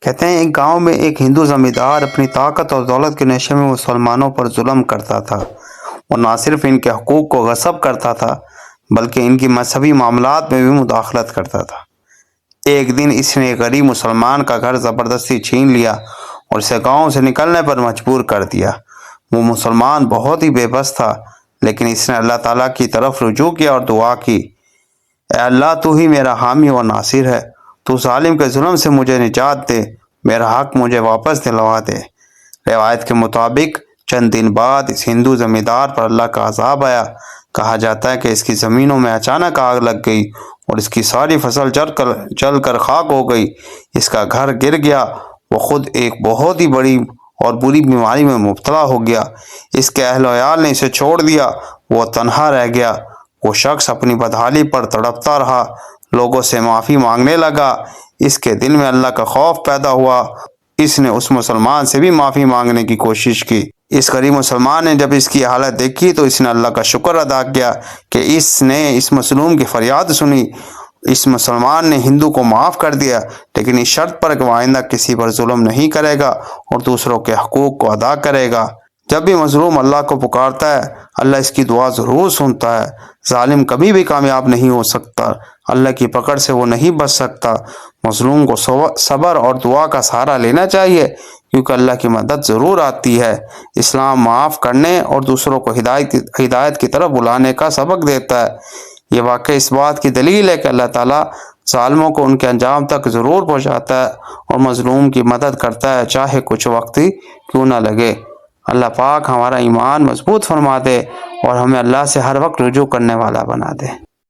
کہتے ہیں ایک گاؤں میں ایک ہندو زمیندار اپنی طاقت اور دولت کے نشے میں مسلمانوں پر ظلم کرتا تھا۔ وہ نہ صرف ان کے حقوق کو غصب کرتا تھا بلکہ ان کی مذہبی معاملات میں بھی مداخلت کرتا تھا۔ ایک دن اس نے ایک غریب مسلمان کا گھر زبردستی چھین لیا اور اسے گاؤں سے نکلنے پر مجبور کر دیا۔ وہ مسلمان بہت ہی بے بس تھا، لیکن اس نے اللہ تعالیٰ کی طرف رجوع کیا اور دعا کی، اے اللہ تو ہی میرا حامی و ناصر ہے، تو ظالم کے ظلم سے مجھے نجات دے، میرا حق مجھے واپس دلوا دے۔ روایت کے مطابق چند دن بعد اس ہندو زمیندار پر اللہ کا عذاب آیا۔ کہا جاتا ہے کہ اس کی زمینوں میں اچانک آگ لگ گئی اور اس کی ساری فصل جل کر خاک ہو گئی۔ اس کا گھر گر گیا، وہ خود ایک بہت ہی بڑی اور بری بیماری میں مبتلا ہو گیا۔ اس کے اہل و عیال نے اسے چھوڑ دیا، وہ تنہا رہ گیا۔ وہ شخص اپنی بدحالی پر تڑپتا رہا، لوگوں سے معافی مانگنے لگا۔ اس کے دل میں اللہ کا خوف پیدا ہوا۔ اس نے اس مسلمان سے بھی معافی مانگنے کی کوشش کی۔ اس غریب مسلمان نے جب اس کی حالت دیکھی تو اس نے اللہ کا شکر ادا کیا کہ اس نے اس مظلوم کی فریاد سنی۔ اس مسلمان نے ہندو کو معاف کر دیا، لیکن اس شرط پر کہ وہ آئندہ کسی پر ظلم نہیں کرے گا اور دوسروں کے حقوق کو ادا کرے گا۔ جب بھی مظلوم اللہ کو پکارتا ہے، اللہ اس کی دعا ضرور سنتا ہے۔ ظالم کبھی بھی کامیاب نہیں ہو سکتا، اللہ کی پکڑ سے وہ نہیں بچ سکتا۔ مظلوم کو صبر اور دعا کا سہارا لینا چاہیے، کیونکہ اللہ کی مدد ضرور آتی ہے۔ اسلام معاف کرنے اور دوسروں کو ہدایت کی طرف بلانے کا سبق دیتا ہے۔ یہ واقعہ اس بات کی دلیل ہے کہ اللہ تعالیٰ ظالموں کو ان کے انجام تک ضرور پہنچاتا ہے اور مظلوم کی مدد کرتا ہے، چاہے کچھ وقت ہی کیوں نہ لگے۔ اللہ پاک ہمارا ایمان مضبوط فرما دے اور ہمیں اللہ سے ہر وقت رجوع کرنے والا بنا دے۔